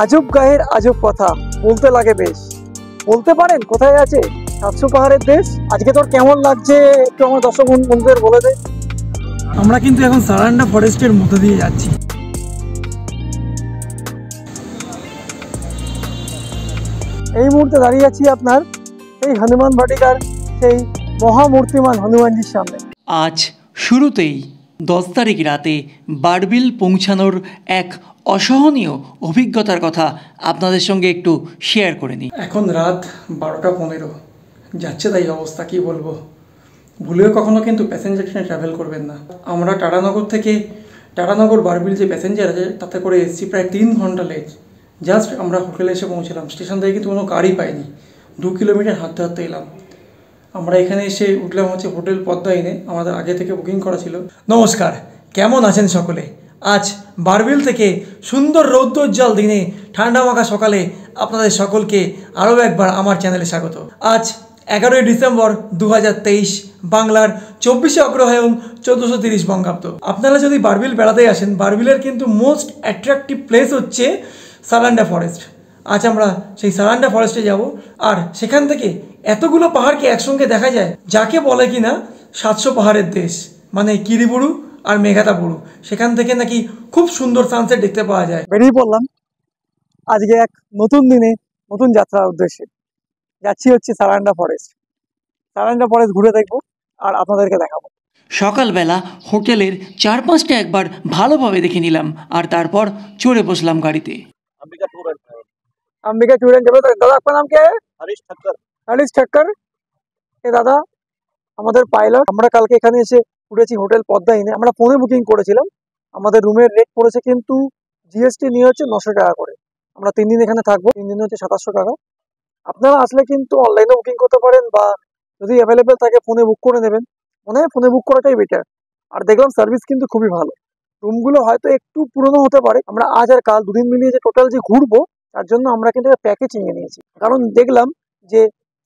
আজব গায়ের আজব কথা বলতে লাগে বেশ। বলতে পারেন কোথায় আছে 700 পাহাড়ের দেশ? আজকে তোর কেমন লাগছে একটু আমার দর্শক বন্ধুদের বলে দে। আমরা কিন্তু এখন সারান্ডা ফরেস্টের মধ্যে দিয়ে যাচ্ছি। এই মুহূর্তে দাঁড়িয়ে আছি আপনার সেই হনুমান বাটিকার সেই মহামূর্তিমান হনুমানজির সামনে। আজ শুরুতেই 10 তারিখ রাতে বারবিল পৌঁছানোর এক অসহনীয় অভিজ্ঞতার কথা আপনাদের সঙ্গে একটু শেয়ার করে নিই। এখন রাত 12:15 যাচ্ছে তাই অবস্থা, কি বলবো। ভুলেও কখনো কিন্তু প্যাসেঞ্জার ট্রেনে ট্রাভেল করবেন না। আমরা টাটানগর থেকে টাটানগর বারবিল যে প্যাসেঞ্জার আছে তাতে করে এসেছি প্রায় 3 ঘন্টা লেট। জাস্ট আমরা হোটেলে এসে পৌঁছলাম, স্টেশন থেকে কিন্তু কোনো গাড়ি পাইনি, 2 কিলোমিটার হাঁটতে হাঁটতে এলাম। আমরা এখানে এসে উঠলাম হচ্ছে হোটেল পদ্মাইনে, আমাদের আগে থেকে বুকিং করা ছিল। নমস্কার, কেমন আছেন সকলে? আজ বারবিল থেকে সুন্দর রৌদ্রোজ্জ্বল দিনে ঠান্ডা মাখা সকালে আপনাদের সকলকে আরও একবার আমার চ্যানেলে স্বাগত। আজ 11ই ডিসেম্বর 2023, বাংলার 24শে অগ্রহায়ণ 1430 বঙ্গাব্দ। আপনারা যদি বারবিল বেড়াতে আসেন, বারবিলের কিন্তু মোস্ট অ্যাট্রাকটিভ প্লেস হচ্ছে সারান্ডা ফরেস্ট। আজ আমরা সেই সারান্ডা ফরেস্টে যাব, আর সেখান থেকে এতগুলো পাহাড়কে একসঙ্গে দেখা যায়, যাকে বলে কিনা 700 পাহাড়ের দেশ, মানে কিরিবুরু আর মেঘাতাবুরু। সেখান থেকে নাকি খুব সুন্দর সানসেট দেখতে পাওয়া যায়। বেরিয়ে পড়লাম আজকে এক নতুন দিনে নতুন যাত্রার উদ্দেশ্যে। যাচ্ছি হচ্ছে সারান্ডা ফরেস্ট। সারান্ডা ফরেস্ট ঘুরে দেখবো আর আপনাদেরকে দেখাবো। সকালবেলা হোটেলের 4-5টা একবার ভালোভাবে দেখে নিলাম, আর তারপর চড়ে বসলাম গাড়িতে। Ambika tour and travel. दादा आपका नाम क्या है? हरीश ठक्कर। ये दादा আমাদের পাইলট। আমরা কালকে এখানে এসে উঠেছি হোটেল পদ্মাইনে। আমরা ফোনে বুকিং করেছিলাম। আমাদের রুমের রেট পড়েছে কিন্তু জিএসটি নিয়ে হচ্ছে 900 টাকা করে। আমরা 3 দিন এখানে থাকবো, 3 দিনে হচ্ছে 2700 টাকা। আপনারা আসলে কিন্তু অনলাইনে বুকিং করতে পারেন, বা যদি অ্যাভেলেবেল থাকে ফোনে বুক করে নেবেন। মনে হয় ফোনে বুক করাটাই বেটার। আর দেখলাম সার্ভিস কিন্তু খুবই ভালো। রুমগুলো হয়তো একটু পুরনো হতে পারে। আমরা আজ আর কাল 2 দিন মিলিয়ে যে টোটাল যে ঘুরবো, তার জন্য আমরা কিন্তু প্যাকেজ নিয়ে নিয়েছি। কারণ দেখলাম যে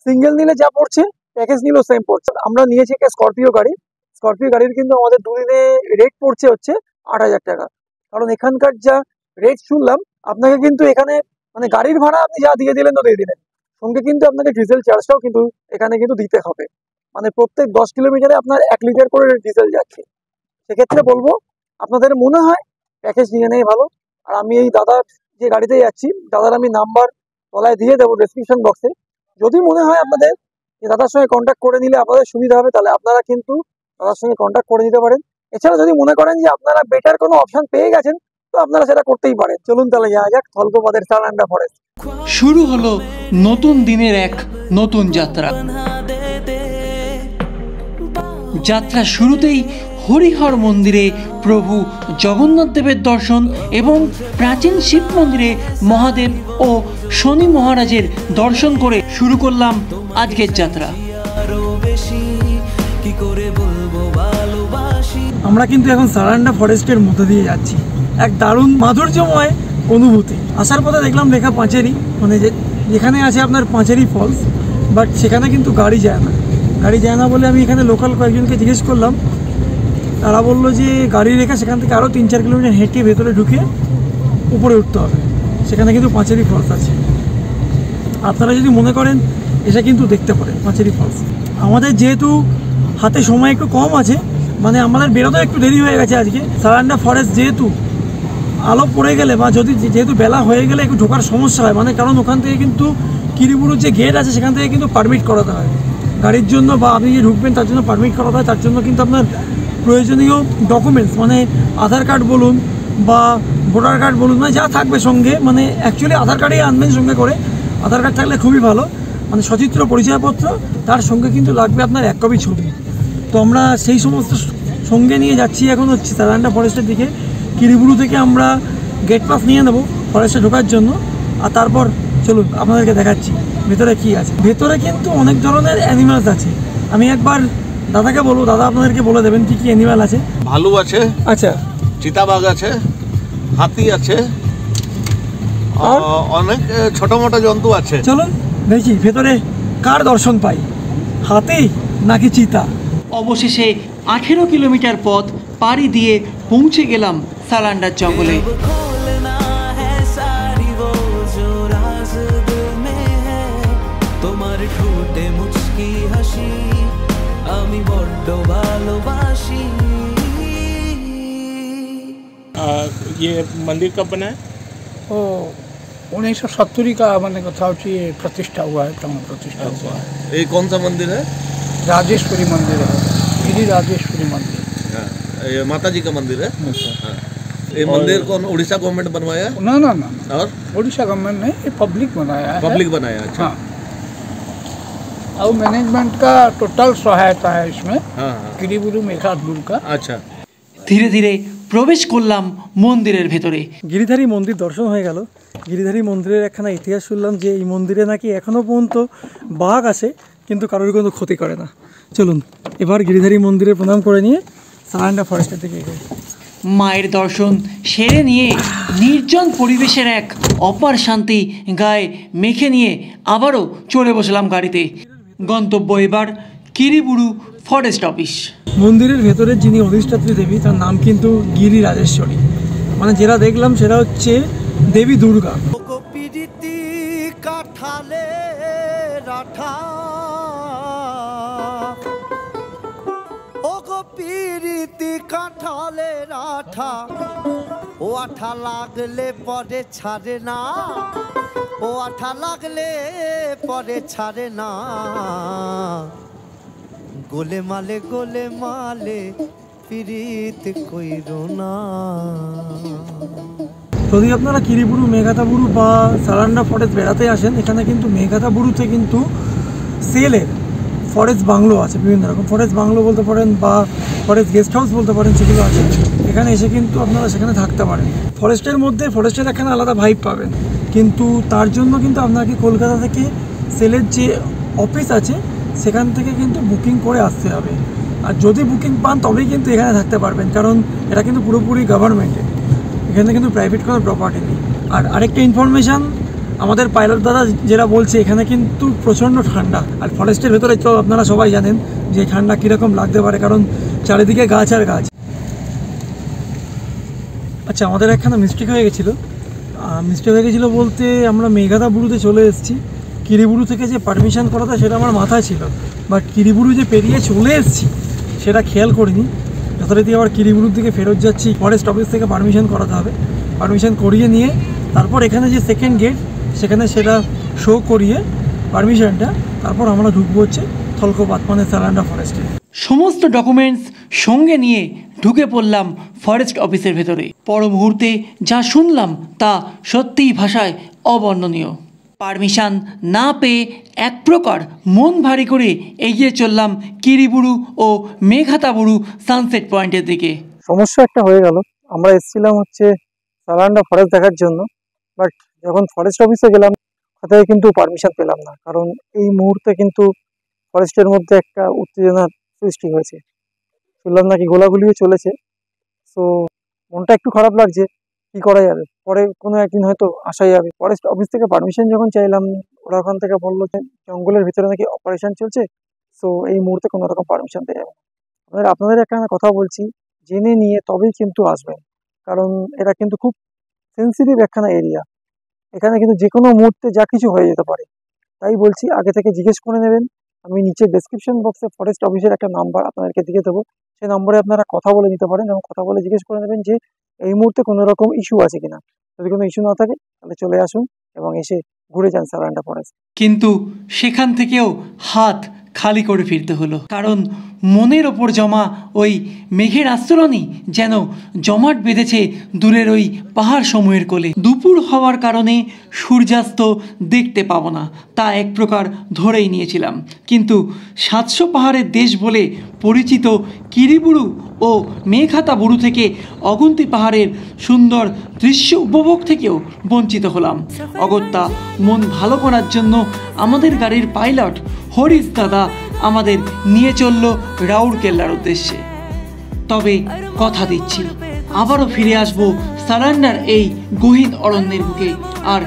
সিঙ্গেল নিলে যা পড়ছে প্যাকেজ নিলেও সেম পড়ছে। আমরা নিয়েছি একটা স্করপিও গাড়ি। স্করপিও গাড়ির কিন্তু আমাদের 2 দিনে রেট পড়ছে হচ্ছে 8000 টাকা। কারণ এখানকার যা রেট শুনলাম, আপনাকে কিন্তু এখানে মানে গাড়ির ভাড়া আপনি যা দিয়ে দিলেন তো দিয়ে দিলেন, সঙ্গে কিন্তু আপনাকে ডিজেল চার্জটাও কিন্তু এখানে কিন্তু দিতে হবে। মানে প্রত্যেক 10 কিলোমিটারে আপনার 1 লিটার করে ডিজেল যাচ্ছে। সেক্ষেত্রে বলবো আপনাদের মনে হয় প্যাকেজ নিয়ে নেই ভালো। আর আমি এই দাদার যে গাড়িতে যাচ্ছি, দাদার আমি নাম্বার তলায় দিয়ে দেবো ডেসক্রিপশন বক্সে। যদি মনে হয় আপনাদের যে দাদার সঙ্গে কন্ট্যাক্ট করে নিলে আপনাদের সুবিধা হবে, তাহলে আপনারা কিন্তু দাদার সঙ্গে কন্ট্যাক্ট করে নিতে পারেন। এছাড়া যদি মনে করেন যে আপনারা বেটার কোনো অপশন পেয়ে গেছেন, তো আপনারা সেটা করতেই পারেন। চলুন তাহলে যাওয়া যাক থলকোপাদের সারান্ডা ফরেস্ট। শুরু হলো নতুন দিনের এক নতুন যাত্রা। যাত্রা শুরুতেই হরিহর মন্দিরে প্রভু জগন্নাথ দেবের দর্শন এবং প্রাচীন শিব মন্দিরে মহাদেব ও শনি মহারাজের দর্শন করে শুরু করলাম আজকের যাত্রা। আমরা কিন্তু এখন সারান্ডা ফরেস্টের মধ্যে দিয়ে যাচ্ছি। এক দারুণ মাধুর্যময় অনুভূতি। আসার পথে দেখলাম লেখা পাঁচেরি, মানে যেখানে আছে আপনার পাঁচেরি ফলস, বাট সেখানে কিন্তু গাড়ি যায় না। গাড়ি যায় না বলে আমি এখানে লোকাল কয়েকজনকে জিজ্ঞেস করলাম। তারা বললো যে গাড়ি রেখে সেখান থেকে আরও 3-4 কিলোমিটার হেঁটে ভেতরে ঢুকে উপরে উঠতে হবে। সেখানে কিন্তু পাঁচেরি ফলস আছে। আপনারা যদি মনে করেন এসে কিন্তু দেখতে পারেন পাঁচেরি ফলস। আমাদের যেহেতু হাতে সময় একটু কম আছে, মানে আমাদের বেরোতে একটু দেরি হয়ে গেছে আজকে। সারান্ডা ফরেস্ট যেহেতু আলো পড়ে গেলে বা যেহেতু বেলা হয়ে গেলে একটু ঢোকার সমস্যা হয়, মানে কারণ ওখান থেকে কিন্তু কিরিবুরুর যে গেট আছে সেখান থেকে কিন্তু পারমিট করাতে হয় গাড়ির জন্য, বা আপনি যে ঢুকবেন তার জন্য পারমিট করাতে হয়। তার জন্য কিন্তু আপনার প্রয়োজনীয় ডকুমেন্টস, মানে আধার কার্ড বলুন বা ভোটার কার্ড বলুন, মানে যা থাকবে সঙ্গে, মানে অ্যাকচুয়ালি আধার কার্ডেই আনবেন সঙ্গে করে। আধার কার্ড থাকলে খুবই ভালো, মানে সচিত্র পরিচয়পত্র, তার সঙ্গে কিন্তু লাগবে আপনার 1 কপি ছবি। তো আমরা সেই সমস্ত সঙ্গে নিয়ে যাচ্ছি এখন হচ্ছে সারান্ডা ফরেস্টের দিকে। কিরিবুরু থেকে আমরা গেট পাস নিয়ে নেব ফরেস্টে ঢোকার জন্য, আর তারপর চলুন আপনাদেরকে দেখাচ্ছি ভেতরে কি আছে। ভেতরে কিন্তু অনেক ধরনের অ্যানিমালস আছে। আমি একবার দাদাকে বলবো, দাদা আপনাদেরকে বলে দেবেন কি কি অ্যানিমাল আছে। ভালু আছে, আচ্ছা, চিতাবাঘ আছে, হাতি আছে, অনেক ছোট মোটো জন্তু আছে। চলুন দেখি ভেতরে কার দর্শন পাই, হাতি নাকি চিতা। অবশেষে 18 কিলোমিটার পথ পাড়ি দিয়ে পৌঁছে গেলাম সারান্ডার জঙ্গলে। ঠোঁটে মুচকি হাসি আমি বড্ড ভালোবাসি। ये मंदिर कब बना है? वो 1970 का मैंने कथा प्रतिष्ठा हुआ है, प्राण प्रतिष्ठा हुआ है। ये कौन सा मंदिर है? राजेश्वरी मंदिर है, गिरी राजेश्वरी मंदिर। हाँ, ये माता जी का मंदिर है। हाँ। ये मंदिर कौन उड़ीसा गवर्नमेंट बनवाया? ना ना ना ना, और उड़ीसा गवर्नमेंट ने ये पब्लिक बनाया है। पब्लिक बनाया? अच्छा। हाँ, और मैनेजमेंट का टोटल सहायता है इसमें, हाँ हाँ। गिरिबुरु मेघातबुरु का। अच्छा। ধীরে ধীরে প্রবেশ করলাম মন্দিরের ভেতরে। গিরিধারী মন্দির দর্শন হয়ে গেল। গিরিধারী মন্দিরের একখানা ইতিহাস শুনলাম যে এই মন্দিরে নাকি এখনও পর্যন্ত বাঘ আসে কিন্তু কারোর কোনো ক্ষতি করে না। চলুন এবার গিরিধারী মন্দিরে প্রণাম করে নিয়ে সারান্ডা ফরেস্টের দিকে এগোই। মায়ের দর্শন সেরে নিয়ে নির্জন পরিবেশের এক অপার শান্তি গায়ে মেখে নিয়ে আবারও চলে বসলাম গাড়িতে। গন্তব্য এবার কিরিবুরু ফরেস্ট অফিস। মন্দিরের ভেতরে যিনি অধিষ্ঠাত্রী দেবী তার নাম কিন্তু গিরি রাজেশ্বরী, মানে যেটা দেখলাম সেটা হচ্ছে দেবী দুর্গা। প্রীতি কাঠালে রাঠা ও গো প্রীতি কাঠালে রাঠা ও আঠা লাগলে পরে ছাড়ে না, ও আঠা লাগলে পরে ছাড়ে না, গোলে মালে প্রীত কইরো না। যদি আপনারা কিরিবুরু মেঘাতাবুরু বা সারান্ডা ফরেস্ট বেড়াতে আসেন, এখানে কিন্তু মেঘাতাবুরুতে কিন্তু সেলের ফরেস্ট বাংলো আছে, বিভিন্ন রকম ফরেস্ট বাংলো বলতে পারেন বা ফরেস্ট গেস্ট হাউস বলতে পারেন, সেগুলো আছে। এখানে এসে কিন্তু আপনারা সেখানে থাকতে পারেন। ফরেস্টের মধ্যে ফরেস্টের এখানে আলাদা ভাইব পাবেন, কিন্তু তার জন্য কিন্তু আপনাকে কলকাতা থেকে সেলের যে অফিস আছে সেখান থেকে কিন্তু বুকিং করে আসতে হবে। আর যদি বুকিং পান তবেই কিন্তু এখানে থাকতে পারবেন, কারণ এটা কিন্তু পুরোপুরি গভর্নমেন্টের, এখানে কিন্তু প্রাইভেট কোনো প্রপার্টি নেই। আর আরেকটা ইনফরমেশান, আমাদের পাইলট দাদা যেটা বলছে এখানে কিন্তু প্রচণ্ড ঠান্ডা। আর ফরেস্টের ভেতরে তো আপনারা সবাই জানেন যে ঠান্ডা কীরকম লাগতে পারে, কারণ চারিদিকে গাছ আর গাছ। আচ্ছা, আমাদের একখানা মিস্টেক হয়ে গেছিলো। বলতে আমরা মেঘাতাবুরুতে চলে এসেছি। কিরিবুরু থেকে যে পারমিশন করাটা সেটা আমার মাথায় ছিল, বাট কিরিবুরু যে পেরিয়ে চলে এসেছি সেটা খেয়াল করিনি। যথারীতি আবার কিরিবুরুর দিকে ফেরত যাচ্ছি, ফরেস্ট অফিস থেকে পারমিশন করাতে হবে। পারমিশন করিয়ে নিয়ে তারপর এখানে যে সেকেন্ড গেট সেখানে সেটা শো করিয়ে পারমিশনটা, তারপর আমরা ঢুকবো হচ্ছে থলকোপাত মানে সারান্ডা ফরেস্টে। সমস্ত ডকুমেন্টস সঙ্গে নিয়ে ঢুকে পড়লাম ফরেস্ট অফিসের ভেতরে। পর মুহূর্তে যা শুনলাম তা সত্যিই ভাষায় অবর্ণনীয়। পারমিশন না পেয়ে এক প্রকার মন ভারী করে এগিয়ে চললাম কিরিবুরু ও মেঘাতাবুরু সানসেট পয়েন্টের দিকে। সমস্যা একটা হয়ে গেল, আমরা এসেছিলাম হচ্ছে সারান্ডা ফরেস্ট দেখার জন্য, বাট যখন ফরেস্ট অফিসে গেলাম কোথায় কিন্তু পারমিশন পেলাম না, কারণ এই মুহূর্তে কিন্তু ফরেস্টের মধ্যে একটা উত্তেজনার সৃষ্টি হয়েছে। শুনলাম নাকি গোলাগুলিও চলেছে। সো মনটা একটু খারাপ লাগছে, কি করা যাবে, পরে কোনো একদিন হয়তো আসা যাবে। ফরেস্ট অফিস থেকে পারমিশন যখন চাইলাম, ওরা ওখান থেকে বললো যে জঙ্গলের ভিতরে নাকি অপারেশন চলছে, সো এই মুহূর্তে কোনো রকম পারমিশন দেওয়া যাবে না। আপনাদের একটা কথা বলছি, জেনে নিয়ে তবেই কিন্তু আসবেন, কারণ এটা কিন্তু খুব সেন্সিটিভ একখানা এরিয়া। এখানে কিন্তু যে কোনো মুহূর্তে যা কিছু হয়ে যেতে পারে, তাই বলছি আগে থেকে জিজ্ঞেস করে নেবেন। আমি নিচে ডেসক্রিপশন বক্সে ফরেস্ট অফিসের একটা নাম্বার আপনাদেরকে দিয়ে দেবো, সেই নম্বরে আপনারা কথা বলে নিতে পারেন এবং কথা বলে জিজ্ঞেস করে নেবেন যে এই মুহূর্তে কোনো রকম ইস্যু আছে কিনা। যদি কোনো ইস্যু না থাকে তাহলে চলে আসুন এবং এসে ঘুরে যান সারান্ডা ফরেস্ট। কিন্তু সেখান থেকেও হাত খালি করে ফিরতে হলো, কারণ মনের ওপর জমা ওই মেঘের আস্তরণই যেন জমাট বেঁধেছে দূরের ওই পাহাড় সমূহের কোলে। দুপুর হওয়ার কারণে সূর্যাস্ত দেখতে পাবো না তা এক প্রকার ধরেই নিয়েছিলাম, কিন্তু 700 পাহাড়ের দেশ বলে পরিচিত কিরিবুরু ও মেঘাতাবুরু থেকে অগুন্তি পাহাড়ের সুন্দর দৃশ্য উপভোগ থেকেও বঞ্চিত হলাম। অগত্যা মন ভালো করার জন্য আমাদের গাড়ির পাইলট হরিশ দাদা আমাদের নিয়ে চলল রাউরকেল্লার উদ্দেশ্যে। তবে কথা দিচ্ছি আবারও ফিরে আসব সারান্ডার এই গহীন অরণ্যের বুকে, আর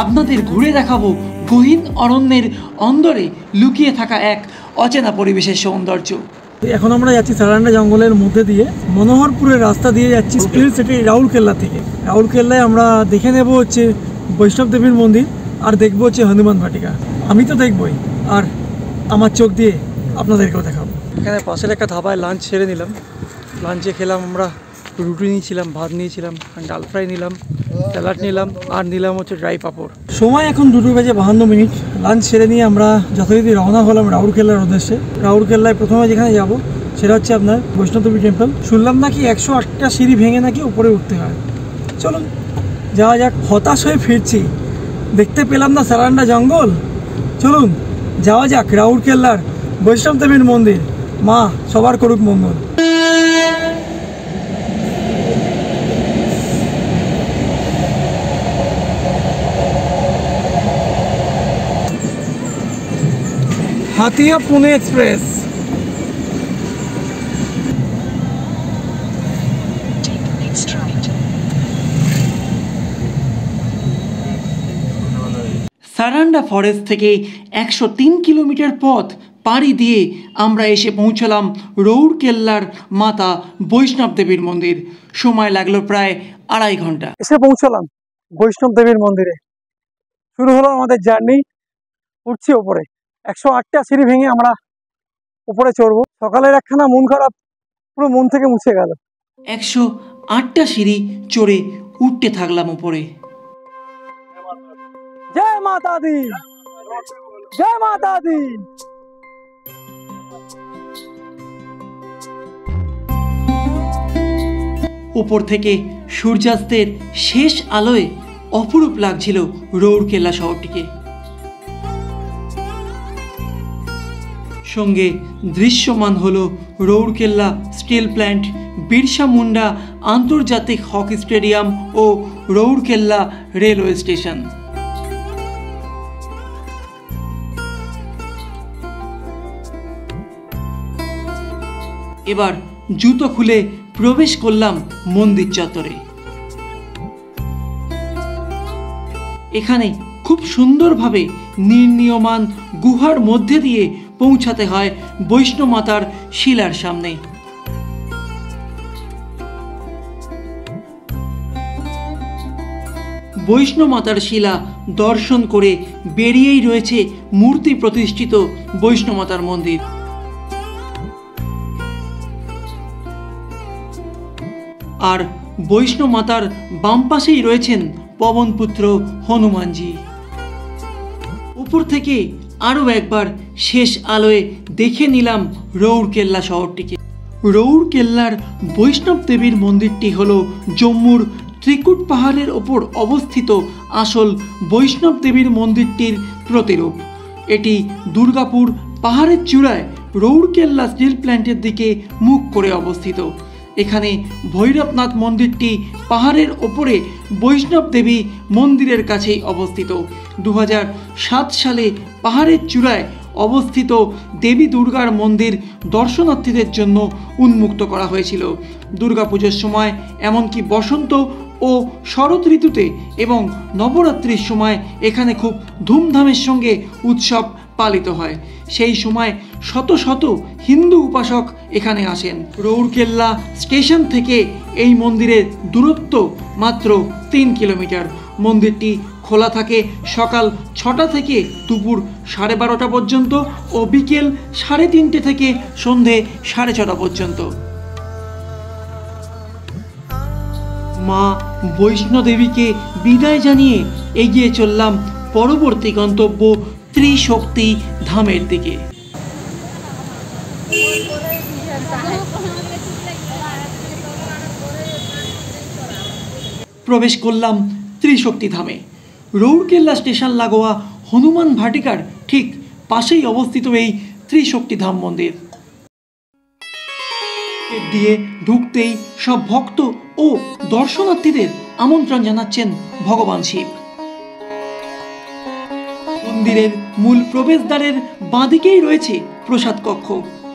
আপনাদের ঘুরে দেখাবো গহীন অরণ্যের অন্দরে লুকিয়ে থাকা এক অচেনা পরিবেশের সৌন্দর্য। এখন আমরা যাচ্ছি সারান্ডা জঙ্গলের মধ্যে দিয়ে, মনোহরপুরের রাস্তা দিয়ে যাচ্ছি স্টিল সিটি রাউরকেল্লা থেকে। রাউরকেল্লায় আমরা দেখে নেব হচ্ছে বৈষ্ণব দেবীর মন্দির, আর দেখবো হচ্ছে হনুমান বাটিকা। আমি তো দেখবই, আর আমার চোখ দিয়ে আপনাদেরকেও দেখাবো। এখানে পাশের একটা ধাবায় লাঞ্চ সেরে নিলাম। লাঞ্চে খেলাম আমরা রুটি নিয়েছিলাম, ভাত নিয়েছিলাম, ডাল ফ্রাই নিলাম, স্যালাড নিলাম, আর নিলাম হচ্ছে ড্রাই পাঁপড়। সময় এখন 2:52। লাঞ্চ সেরে নিয়ে আমরা যথারীতি রওনা হলাম রাউরকেল্লার উদ্দেশ্যে। রাউরকেল্লায় প্রথমে যেখানে যাব সেটা হচ্ছে আপনার বৈষ্ণবদেবী টেম্পল। শুনলাম নাকি 108টা সিঁড়ি ভেঙে নাকি উপরে উঠতে হয়। চলুন যাওয়া যাক। হতাশ হয়ে ফিরছি, দেখতে পেলাম না সারান্ডা জঙ্গল। চলুন যাওয়া যাক রাউরকেল্লার বৈষ্ণবদেবীর মন্দির। মা সবার করুক মঙ্গল। হাতিয়া পুনে এক্সপ্রেস। সারান্ডা ফরেস্ট থেকে 103 কিলোমিটার পথ পাড়ি দিয়ে আমরা এসে পৌঁছলাম রাউরকেল্লার মাতা বৈষ্ণব দেবীর মন্দির। সময় লাগলো প্রায় 2.5 ঘন্টা। এসে পৌঁছলাম বৈষ্ণব দেবীর মন্দিরে। শুরু হলো আমাদের জার্নি। উঠছি ওপরে, 108টা সিঁড়ি ভেঙে আমরা উপরে চড়বো। সকালের একখানা মন খারাপ পুরো মন থেকে মুছে গেল। 108টা সিঁড়ি চড়ে উঠতে থাকলাম উপরে। জয় মাতা দি, জয় মাতা দি। উপর থেকে সূর্যাস্তের শেষ আলোয় অপরূপ লাগছিল রাউরকেল্লা শহরটিকে। সঙ্গে দৃশ্যমান হলো রাউরকেল্লা স্টিল প্ল্যান্ট, বিরসা মুন্ডা আন্তর্জাতিক হকি স্টেডিয়াম ও রাউরকেল্লা রেলওয়ে স্টেশন। এবার জুতো খুলে প্রবেশ করলাম মন্দির চত্বরে। এখানে খুব সুন্দরভাবে নির্মীয়মান গুহার মধ্যে দিয়ে পৌঁছাতে হয় বৈষ্ণব মাতার শিলার সামনে। বৈষ্ণব মাতার শিলা দর্শন করে বেরিয়েই রয়েছে মূর্তি প্রতিষ্ঠিত বৈষ্ণব মাতার মন্দির। আর বৈষ্ণব মাতার বাম পাশেই রয়েছেন পবনপুত্র হনুমানজি। উপর থেকে আরও একবার শেষ আলোয় দেখে নিলাম রাউরকেল্লা শহরটিকে। রাউরকেল্লার বৈষ্ণব দেবীর মন্দিরটি হল জম্মুর ত্রিকুট পাহাড়ের ওপর অবস্থিত আসল বৈষ্ণব দেবীর মন্দিরটির প্রতিরূপ। এটি দুর্গাপুর পাহাড়ের চূড়ায় রাউরকেল্লা স্টিল প্ল্যান্টের দিকে মুখ করে অবস্থিত। এখানে ভৈরবনাথ মন্দিরটি পাহাড়ের ওপরে বৈষ্ণব দেবী মন্দিরের কাছেই অবস্থিত। 2007 সালে পাহাড়ের চূড়ায় অবস্থিত দেবী দুর্গার মন্দির দর্শনার্থীদের জন্য উন্মুক্ত করা হয়েছিল। দুর্গাপুজোর সময়, এমনকি বসন্ত ও শরৎ ঋতুতে এবং নবরাত্রির সময় এখানে খুব ধুমধামের সঙ্গে উৎসব পালিত হয়। সেই সময় শত শত হিন্দু উপাসক এখানে আসেন। রাউরকেল্লা স্টেশন থেকে এই মন্দিরের দূরত্ব মাত্র 3 কিলোমিটার। মন্দিরটি খোলা থাকে সকাল 6টা থেকে দুপুর 12:30 পর্যন্ত ও বিকেল 3:30 থেকে সন্ধে 6:30 পর্যন্ত। মা বৈষ্ণদেবীকে বিদায় জানিয়ে এগিয়ে চললাম পরবর্তী গন্তব্য ত্রিশক্তি ধামের দিকে। প্রবেশ করলাম ত্রিশক্তি ধামে। রাউরকেল্লা স্টেশন লাগোয়া হনুমান ভাটিকার ঠিক পাশেই অবস্থিত এই ত্রিশক্তি ধাম মন্দির। দিয়ে ঢুকতেই সব ভক্ত ও দর্শনার্থীদের আমন্ত্রণ জানাচ্ছেন ভগবান শিব। মন্দিরের মূল প্রবেশদ্বারের বাঁদিকেই রয়েছে প্রসাদ কক্ষ,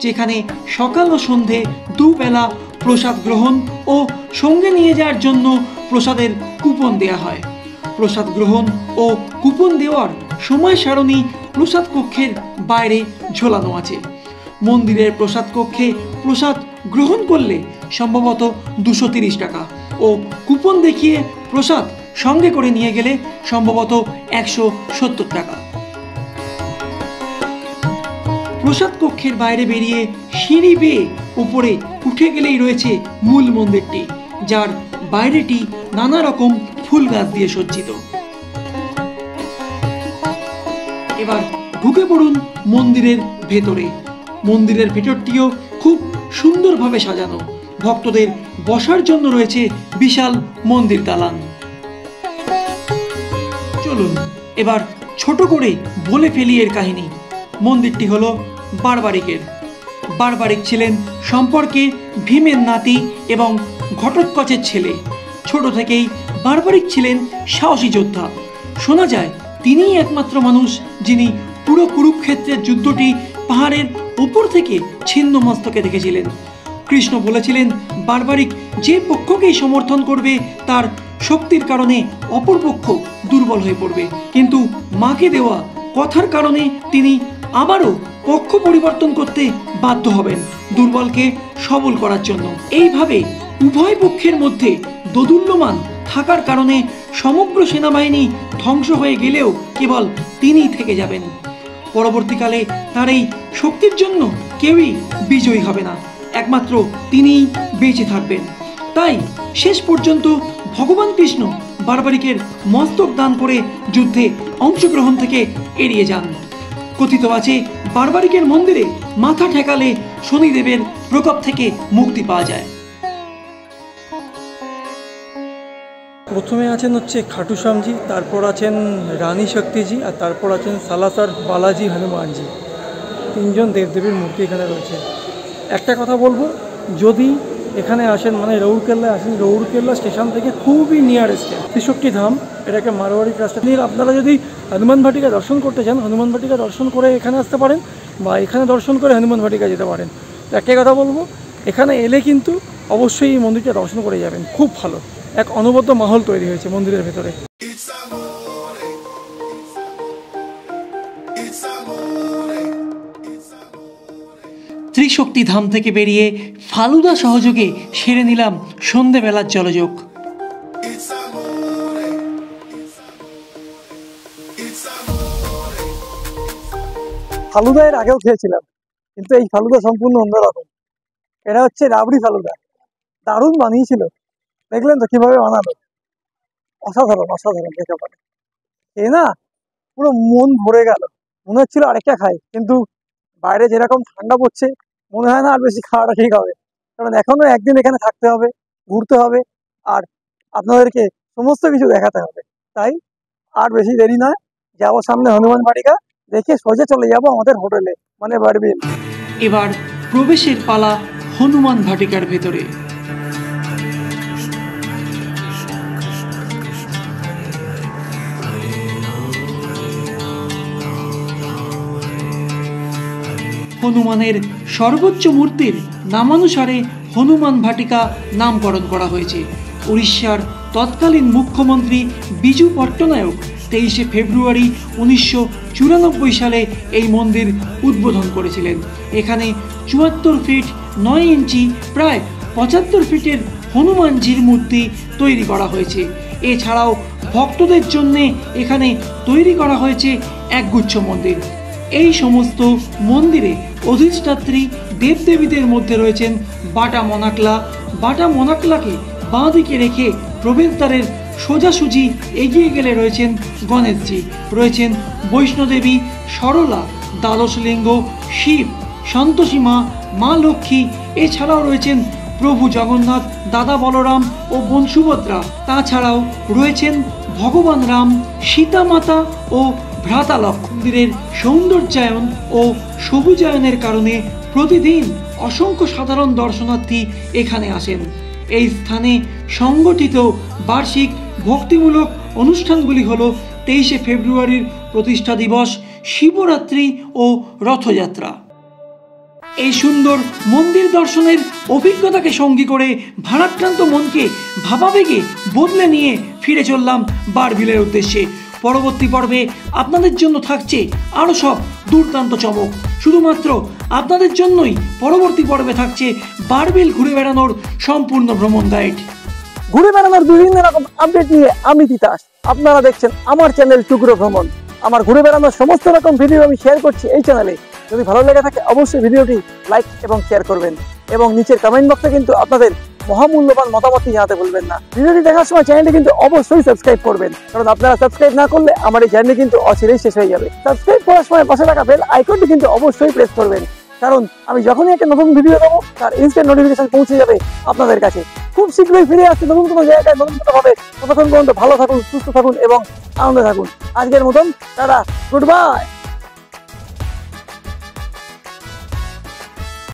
যেখানে সকাল ও সন্ধে দুবেলা প্রসাদ গ্রহণ ও সঙ্গে নিয়ে যাওয়ার জন্য প্রসাদের কুপন দেওয়া হয়। প্রসাদ গ্রহণ ও কুপন দেওয়ার সময় সারণী প্রসাদ কক্ষের বাইরে ঝোলানো আছে। মন্দিরের প্রসাদ কক্ষে প্রসাদ গ্রহণ করলে সম্ভবত 230 টাকা ও কুপন দেখিয়ে প্রসাদ সঙ্গে করে নিয়ে গেলে সম্ভবত 170 টাকা। প্রসাদ কক্ষের বাইরে বেরিয়ে সিঁড়ি বেয়ে উপরে উঠে গেলেই রয়েছে মূল মন্দিরটি, যার বাইরেটি নানা রকম ফুল গাছ দিয়ে সজ্জিত। এবার ঢুকে পড়ুন মন্দিরের ভেতরে। মন্দিরের ভেতরটিও খুব সুন্দরভাবে সাজানো। ভক্তদের বসার জন্য রয়েছে বিশাল মন্দির দালান। চলুন এবার ছোট করে বলে ফেলি এর কাহিনী। মন্দিরটি হলো বারবারিকের। বারবারিক ছিলেন সম্পর্কে ভীমের নাতি এবং ঘটোৎকচের ছেলে। ছোট থেকেই বারবারিক ছিলেন সাহসী যোদ্ধা। শোনা যায় তিনিই একমাত্র মানুষ যিনি পুরো কুরুক্ষেত্রের যুদ্ধটি পাহাড়ের উপর থেকে ছিন্ন মস্তকে দেখেছিলেন। কৃষ্ণ বলেছিলেন বারবারিক যে পক্ষকেই সমর্থন করবে তার শক্তির কারণে অপর পক্ষ দুর্বল হয়ে পড়বে, কিন্তু মাকে দেওয়া কথার কারণে তিনি আবারও পক্ষ পরিবর্তন করতে বাধ্য হবেন দুর্বলকে সবল করার জন্য। এইভাবে উভয় পক্ষের মধ্যে দোদুল্যমান থাকার কারণে সমগ্র সেনাবাহিনী ধ্বংস হয়ে গেলেও কেবল তিনিই থেকে যাবেন। পরবর্তীকালে তার এই শক্তির জন্য কেউই বিজয়ী হবে না, একমাত্র তিনিই বেঁচে থাকবেন। তাই শেষ পর্যন্ত ভগবান কৃষ্ণ বারবারিকের মস্তক দান করে যুদ্ধে অংশগ্রহণ থেকে এড়িয়ে যান। কথিত আছে বারবারিকের মন্দিরে মাথা ঠেকালে শনিদেবের প্রকোপ থেকে মুক্তি পাওয়া যায়। প্রথমে আছেন হচ্ছে খাটু শ্যামজি, তারপর আছেন রানী শক্তিজি, আর তারপর আছেন সালাসার বালাজি হনুমানজি। তিনজন দেবদেবীর মূর্তি এখানে রয়েছে। একটা কথা বলবো, যদি এখানে আসেন মানে রৌরকেল্লায় আসেন, রৌরকেল্লা স্টেশন থেকে খুবই নিয়ারেস্টে ত্রিশক্তি ধাম, এটাকে মারোয়ারি রাস্তা নিয়ে আপনারা যদি হনুমান ভাটিকা দর্শন করতে চান, হনুমান ভাটিকা দর্শন করে এখানে আসতে পারেন, বা এখানে দর্শন করে হনুমান ভাটিকা যেতে পারেন। একটাই কথা বলবো, এখানে এলে কিন্তু অবশ্যই এই মন্দিরটা দর্শন করে যাবেন। খুব ভালো এক অনবদ্য মাহল তৈরি হয়েছে মন্দিরের ভেতরে। ত্রিশক্তি ধাম থেকে বেরিয়ে ফালুদা সহযোগে সেরে নিলাম সন্ধেবেলার জলযোগ। ফালুদা এর আগেও খেয়েছিলাম, কিন্তু এই ফালুদা সম্পূর্ণ অন্যরকম। এটা হচ্ছে রাবড়ি ফালুদা, দারুণ বানিয়েছিল। দেখলেন তো কিভাবে বানালো, অসাধারণ অসাধারণ। দেখে পরে এ না পুরো মন ভরে গেল, মনে হচ্ছিল আরেকটা খাই, কিন্তু বাইরে যেরকম ঠান্ডা পড়ছে মনে হয় না আর বেশি খাওয়াটা ঠিক হবে, কারণ এখনো একদিন এখানে থাকতে হবে, ঘুরতে হবে, আর আপনাদেরকে সমস্ত কিছু দেখাতে হবে। তাই আর বেশি দেরি নয়, যাবো সামনে হনুমান বাটিকা, দেখে সোজা চলে যাব আমাদের হোটেলে, মানে বারবিল। এবার প্রবেশের পালা হনুমান ভাটিকার ভেতরে। হনুমানের সর্বোচ্চ মূর্তির নামানুসারে হনুমান ভাটিকা নামকরণ করা হয়েছে। উড়িষ্যার তৎকালীন মুখ্যমন্ত্রী বিজু পট্টনায়ক 23শে ফেব্রুয়ারি 1994 সালে এই মন্দির উদ্বোধন করেছিলেন। এখানে 74 ফিট 9 ইঞ্চি প্রায় 75 ফিটের হনুমানজির মূর্তি তৈরি করা হয়েছে। এছাড়াও ভক্তদের জন্য এখানে তৈরি করা হয়েছে একগুচ্ছ মন্দির। এই সমস্ত মন্দিরে অধিষ্ঠাত্রী দেবদেবীদের মধ্যে রয়েছেন বাটা মনাকলা। বাটা মনাকলাকে বাঁ দিকে রেখে প্রবেশদ্বারের সোজাসুজি এগিয়ে গেলে রয়েছেন গণেশজি, রয়েছেন বৈষ্ণোদেবী, সরলা, দ্বাদশলিঙ্গ, শিব, সন্তোষী মা, মা লক্ষ্মী। এছাড়াও রয়েছেন প্রভু জগন্নাথ, দাদা বলরাম ও বোন সুভদ্রা। তাছাড়াও রয়েছেন ভগবান রাম, সীতা মাতা ও ভ্রাতা লক্ষ্মণ। মন্দিরের সৌন্দর্যায়ন ও সবুজায়নের কারণে প্রতিদিন অসংখ্য সাধারণ দর্শনার্থী এখানে আসেন। এই স্থানে সংগঠিত বার্ষিক ভক্তিমূলক অনুষ্ঠানগুলি হল 23শে ফেব্রুয়ারির প্রতিষ্ঠা দিবস, শিবরাত্রি ও রথযাত্রা। এই সুন্দর মন্দির দর্শনের অভিজ্ঞতাকে সঙ্গী করে ভারাক্রান্ত মনকে ভাবাবেগে বদলে নিয়ে ফিরে চললাম বারবিলের উদ্দেশ্যে। পরবর্তী পর্বে আপনাদের জন্য থাকছে আরও সব দুর্দান্ত চমক। শুধুমাত্র আপনাদের জন্যই পরবর্তী পর্বে থাকছে বারবিল ঘুরে বেড়ানোর সম্পূর্ণ ভ্রমণ গাইড। ঘুরে বেড়ানোর বিভিন্ন রকম আপডেট নিয়ে আমি তিতাস, আপনারা দেখছেন আমার চ্যানেল টুকরো ভ্রমণ। আমার ঘুরে বেড়ানোর সমস্ত রকম ভিডিও আমি শেয়ার করছি এই চ্যানেলে। যদি ভালো লেগে থাকে অবশ্যই ভিডিওটি লাইক এবং শেয়ার করবেন এবং নিচের কমেন্ট বক্সে কিন্তু আপনাদের মহামূল্যবান মতামতটি জানাতে ভুলবেন না। ভিডিওটি দেখার সময় চ্যানেলটি কিন্তু অবশ্যই সাবস্ক্রাইব করবেন, কারণ আপনারা সাবস্ক্রাইব না করলে আমার এই জার্নি কিন্তু অচিরেই শেষ হয়ে যাবে। সাবস্ক্রাইব করার সময় পাশে থাকা বেল আইকনটি কিন্তু অবশ্যই প্রেস করবেন, কারণ আমি যখনই একটা নতুন ভিডিও দেবো তার ইনস্ট্যান্ট নোটিফিকেশন পৌঁছে যাবে আপনাদের কাছে। খুব শীঘ্রই ফিরে আসছে নতুন কোনো জায়গায়, নতুন কোনো ভাবে। ততক্ষণ পর্যন্ত ভালো থাকুন, সুস্থ থাকুন এবং আনন্দে থাকুন। আজকের মতন টাটা, গুড বাই।